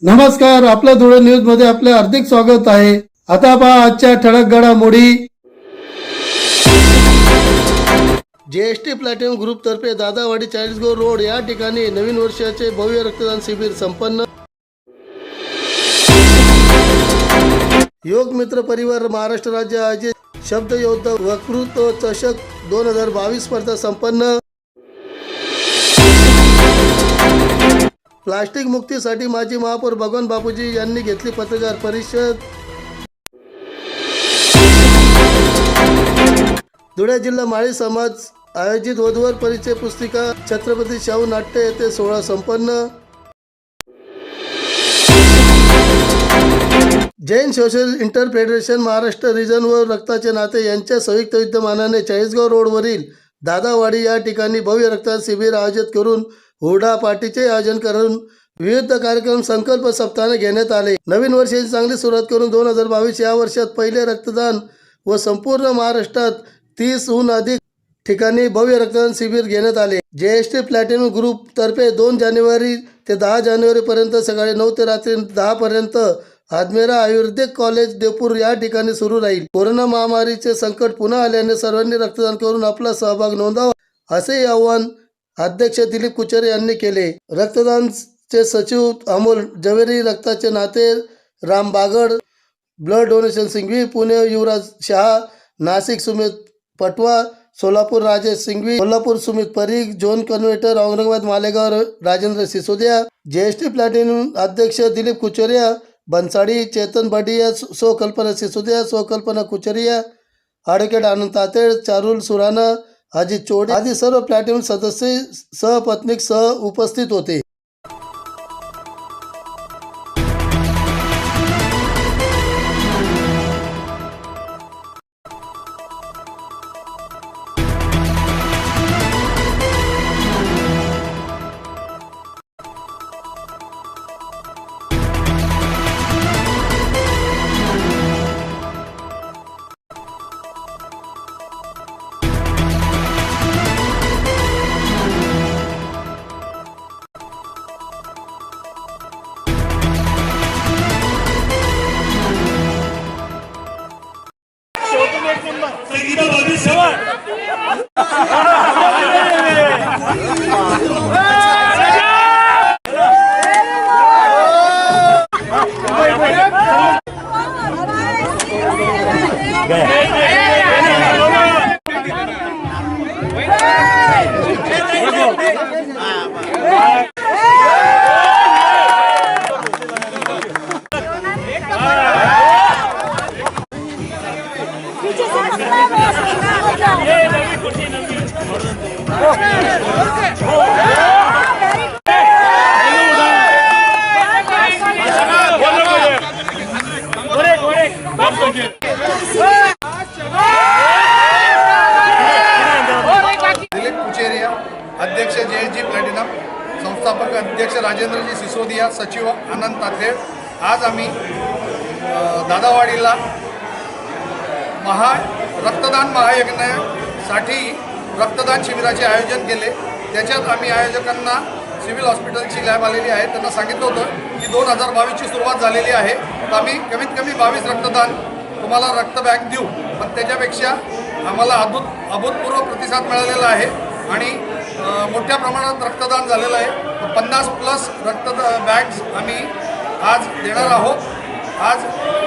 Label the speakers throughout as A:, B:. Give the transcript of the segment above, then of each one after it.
A: नमस्कार, आपल्या धुळे न्यूज मध्ये आपले हार्दिक स्वागत आहे। आता पहा आजच्या ठळक घडामोडी। जेएसटी प्लॅटिनम ग्रुप तर्फे दादावाडी चाळीसगाव रोड या ठिकाणी नवीन वर्षाचे भव्य रक्तदान शिबिर संपन्न। योग मित्र परिवार महाराष्ट्र राज्य आयोजित शब्द योद्धा वक्तृत्व चषक 2022 स्पर्धा संपन्न। प्लास्टिक मुक्तीसाठी माजी महापौर भगवान बापूजी यांनी घेतली पत्रकार परिषद। धुळे जिल्हा माळी समाज आयोजित वधूवर परिचय पुस्तिका छत्रपती शाहू नाट्य येथे सोहळा संपन्न। Jain social inter federation Maharashtra region व रक्ताचे नाते यांच्या संयुक्त विद्यमानाने चाळीसगाव रोडवरील दादावाडी या ठिकाणी भव्य रक्तदान शिबिर आयोजित करून हुरडा पार्टीचे आयोजन करून विविध कार्यक्रम संकल्प सप्ताह घेण्यात आले। नवीन वर्षाची चांगली सुरुवात करून 2022 या वर्षात पहिले रक्तदान व संपूर्ण महाराष्ट्रात 30हून अधिक ठिकाणी भव्य रक्तदान शिबिर घेण्यात आले। जेएसटी प्लॅटिनम ग्रुप तर्फे 2 जानेवारी ते 10 जानेवारी पर्यंत सकाळी 9 ते रात्री 10 पर्यंत आदमेरा आयुर्वेदिक कॉलेज देवपूर या ठिकाणी सुरू राहील। कोरोना महामारीचे संकट पुन्हा आल्याने सर्वांनी रक्तदान करून आपला सहभाग नोंदवावा असे आवाहन अध्यक्ष दिलीप कुचरे यांनी केले। रक्तदानचे सचिव अमोल जवेरी, रक्ताचे नाते Ram Bagad, blood donation Singhvi, Pune Yuvraj Shah, Nashik Sumit Patwa, Solapur Rajesh Singhvi, Kolhapur Sumit Parikh, zone convener Aurangabad Malegaon Rajendra Sisodia, J S T platinum अध्यक्ष दिलीप कुचरिया, बनसाडी, चेतन बडिया, सो कल्पना सिसोदिया, सो कल्पना कुचरिया, ॲडव्होकेट आनंद तातेड, चारुल सुराना, अजित चोडे आदी सर्व प्लॅटिनम सदस्य सहपत्नीक सह उपस्थित होते।
B: दिलीप कुचेरिया, अध्यक्ष जेएसटी प्लॅटिनम, संस्थापक अध्यक्ष राजेंद्रजी सिसोदिया, सचिव आनंद तातेड। आज आम्ही दादावाडीला रक्तदान महायज्ञासाठी रक्तदान शिबिराचे आयोजन केले। त्याच्यात आम्ही आयोजकांना सिव्हिल हॉस्पिटलची लॅब आलेली आहे, त्यांना सांगितलं होतं की 2022ची सुरुवात झालेली आहे, तर आम्ही कमीत कमी 22 रक्तदान तुम्हाला रक्त बँक देऊ, पण त्याच्यापेक्षा आम्हाला अभूतपूर्व प्रतिसाद मिळालेला आहे आणि मोठ्या प्रमाणात रक्तदान झालेलं आहे। 50+ रक्त बॅग्स आम्ही आज देणार आहोत। आज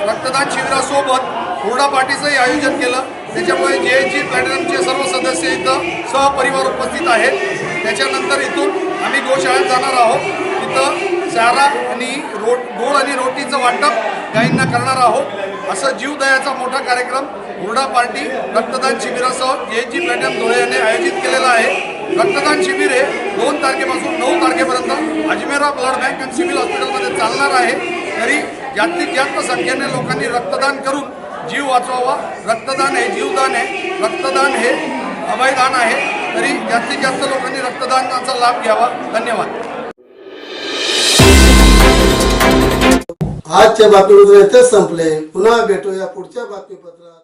B: रक्तदान शिबिरासोबत हुरडा पार्टीचंही आयोजन केलं, त्याच्यामुळे जेएसटी प्लॅटिनमचे सर्व सदस्य इथं सहपरिवार उपस्थित आहेत। त्याच्यानंतर इथून आम्ही गोशाळेत जाणार आहोत, तिथं चारा आणि गूळ आणि रोटीचं वाटप गायींना करणार आहोत। असं जीवदयाचा मोठा कार्यक्रम हुरडा पार्टी रक्तदान शिबिरासह जेएसटी प्लॅटिनम धुळे यांनी आयोजित केलेला आहे। रक्तदान शिबिर हे 2 तारखेपासून 9 तारखेपर्यंत अजमेरा ब्लड बँक आणि सिव्हिल हॉस्पिटलमध्ये चालणार आहे। तरी जास्तीत जास्त संख्येने लोकांनी रक्तदान करून जीव वाचवावा। रक्तदान हे जीवदान आहे, रक्तदान हे अभयदान आहे। तरी जास्तीत जास्त लोकांनी रक्तदानाचा लाभ घ्यावा। धन्यवाद। आजच्या बातमीपत्र इथेच संपले। पुन्हा भेटूया पुढच्या बातमीपत्रात।